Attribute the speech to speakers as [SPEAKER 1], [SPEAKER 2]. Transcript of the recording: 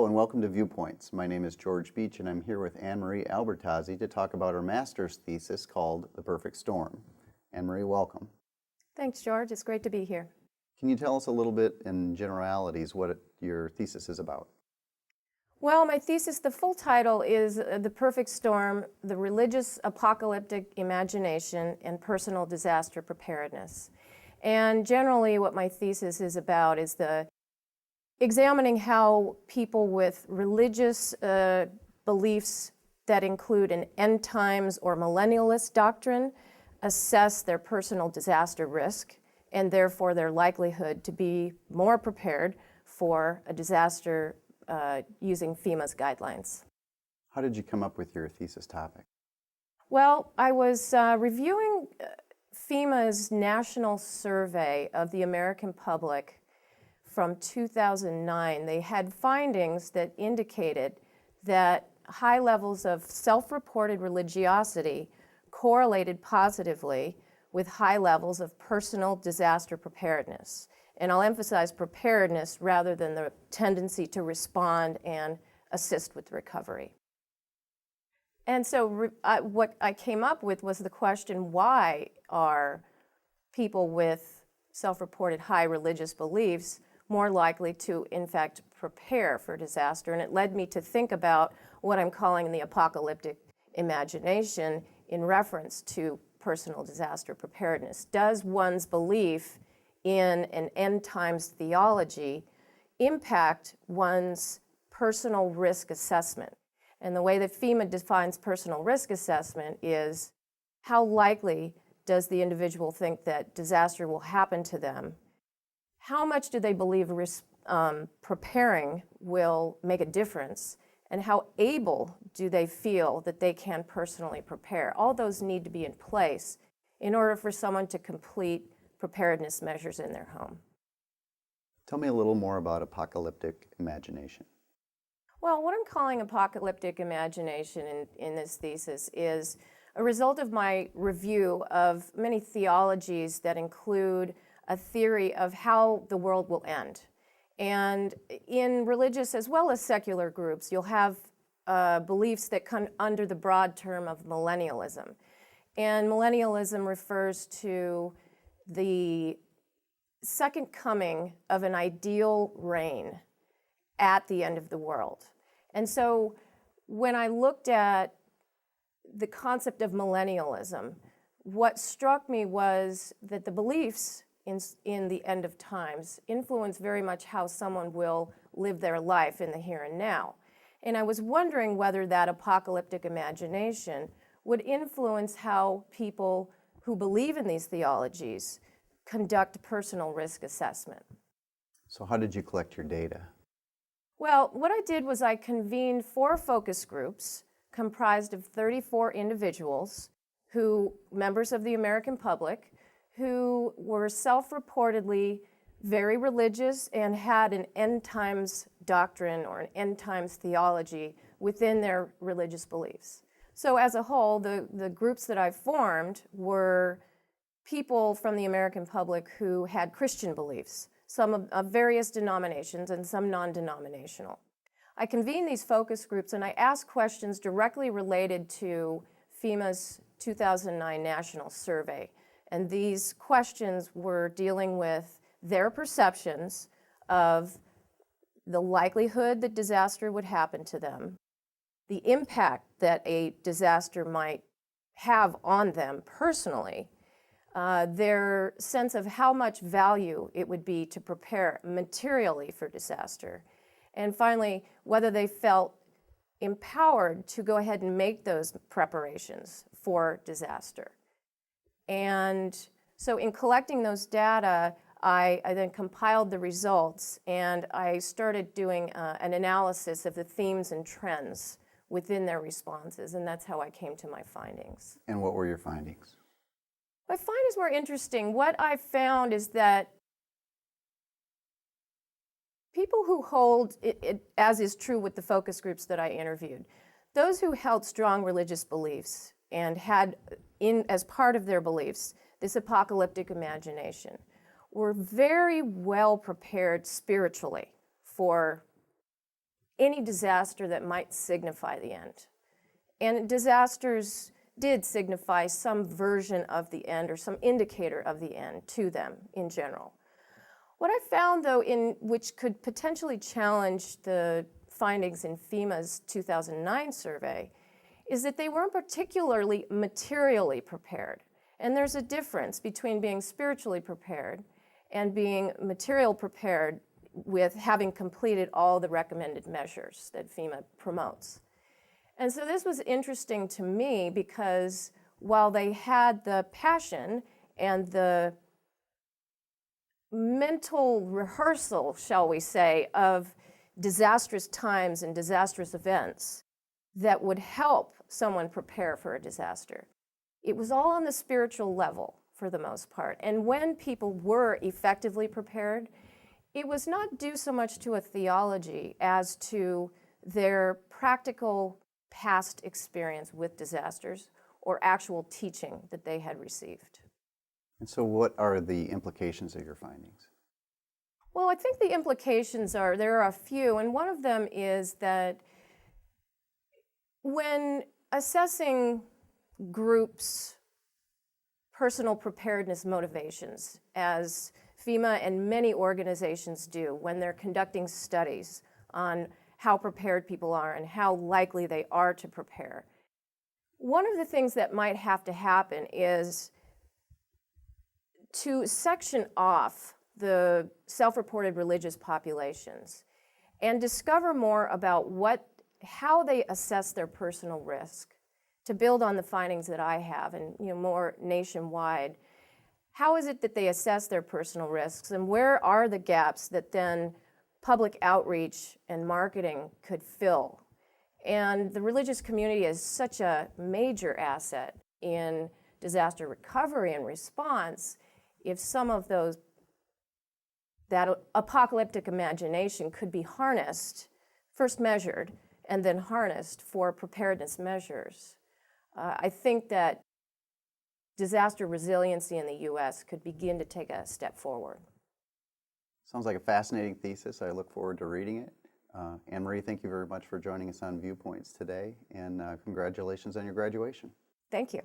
[SPEAKER 1] Hello and welcome to Viewpoints. My name is George Beach and I'm here with Anne-Marie Albertazzi to talk about her master's thesis called The Perfect Storm. Anne-Marie, welcome.
[SPEAKER 2] Thanks, George. It's great to be here.
[SPEAKER 1] Can you tell us a little bit in generalities what your thesis is about?
[SPEAKER 2] Well, my thesis, the full title is The Perfect Storm, the Religious Apocalyptic Imagination and Personal Disaster Preparedness. And generally what my thesis is about is examining how people with religious beliefs that include an end times or millennialist doctrine assess their personal disaster risk and therefore their likelihood to be more prepared for a disaster using FEMA's guidelines.
[SPEAKER 1] How did you come up with your thesis topic?
[SPEAKER 2] Well, I was reviewing FEMA's national survey of the American public from 2009. They had findings that indicated that high levels of self-reported religiosity correlated positively with high levels of personal disaster preparedness. And I'll emphasize preparedness rather than the tendency to respond and assist with recovery. And so what I came up with was the question, why are people with self-reported high religious beliefs more likely to, in fact, prepare for disaster? And it led me to think about what I'm calling the apocalyptic imagination in reference to personal disaster preparedness. Does one's belief in an end times theology impact one's personal risk assessment? And the way that FEMA defines personal risk assessment is how likely does the individual think that disaster will happen to them? How much do they believe preparing will make a difference? And how able do they feel that they can personally prepare? All those need to be in place in order for someone to complete preparedness measures in their home.
[SPEAKER 1] Tell me a little more about apocalyptic imagination.
[SPEAKER 2] Well, what I'm calling apocalyptic imagination in this thesis is a result of my review of many theologies that include a theory of how the world will end. And in religious as well as secular groups, you'll have beliefs that come under the broad term of millennialism. And millennialism refers to the second coming of an ideal reign at the end of the world. And so when I looked at the concept of millennialism, what struck me was that the beliefs in the end of times influence very much how someone will live their life in the here and now. And I was wondering whether that apocalyptic imagination would influence how people who believe in these theologies conduct personal risk assessment.
[SPEAKER 1] So how did you collect your data?
[SPEAKER 2] Well, what I did was I convened 4 focus groups comprised of 34 individuals members of the American public, who were self-reportedly very religious and had an end times doctrine or an end times theology within their religious beliefs. So as a whole, the groups that I formed were people from the American public who had Christian beliefs, some of various denominations and some non-denominational. I convened these focus groups and I asked questions directly related to FEMA's 2009 national survey. And these questions were dealing with their perceptions of the likelihood that disaster would happen to them, the impact that a disaster might have on them personally, their sense of how much value it would be to prepare materially for disaster, and finally, whether they felt empowered to go ahead and make those preparations for disaster. And so in collecting those data, I then compiled the results and I started doing an analysis of the themes and trends within their responses, and that's how I came to my findings.
[SPEAKER 1] And what were your findings?
[SPEAKER 2] My findings were interesting. What I found is that people who hold, as is true with the focus groups that I interviewed, those who held strong religious beliefs and had as part of their beliefs this apocalyptic imagination were very well prepared spiritually for any disaster that might signify the end. And disasters did signify some version of the end or some indicator of the end to them in general. What I found, though, which could potentially challenge the findings in FEMA's 2009 survey, is that they weren't particularly materially prepared. And there's a difference between being spiritually prepared and being material prepared with having completed all the recommended measures that FEMA promotes. And so this was interesting to me because while they had the passion and the mental rehearsal, shall we say, of disastrous times and disastrous events that would help someone prepare for a disaster, it was all on the spiritual level for the most part. And when people were effectively prepared, it was not due so much to a theology as to their practical past experience with disasters or actual teaching that they had received.
[SPEAKER 1] And so what are the implications of your findings?
[SPEAKER 2] Well, I think the implications there are a few, and one of them is that when assessing groups' personal preparedness motivations, as FEMA and many organizations do when they're conducting studies on how prepared people are and how likely they are to prepare, one of the things that might have to happen is to section off the self-reported religious populations and discover more about how they assess their personal risk, to build on the findings that I have and more nationwide. How is it that they assess their personal risks, and where are the gaps that then public outreach and marketing could fill? And the religious community is such a major asset in disaster recovery and response. If some of that apocalyptic imagination could be harnessed, first measured, and then harnessed for preparedness measures, I think that disaster resiliency in the U.S. could begin to take a step forward.
[SPEAKER 1] Sounds like a fascinating thesis. I look forward to reading it. Anne-Marie, thank you very much for joining us on Viewpoints today, and congratulations on your graduation.
[SPEAKER 2] Thank you.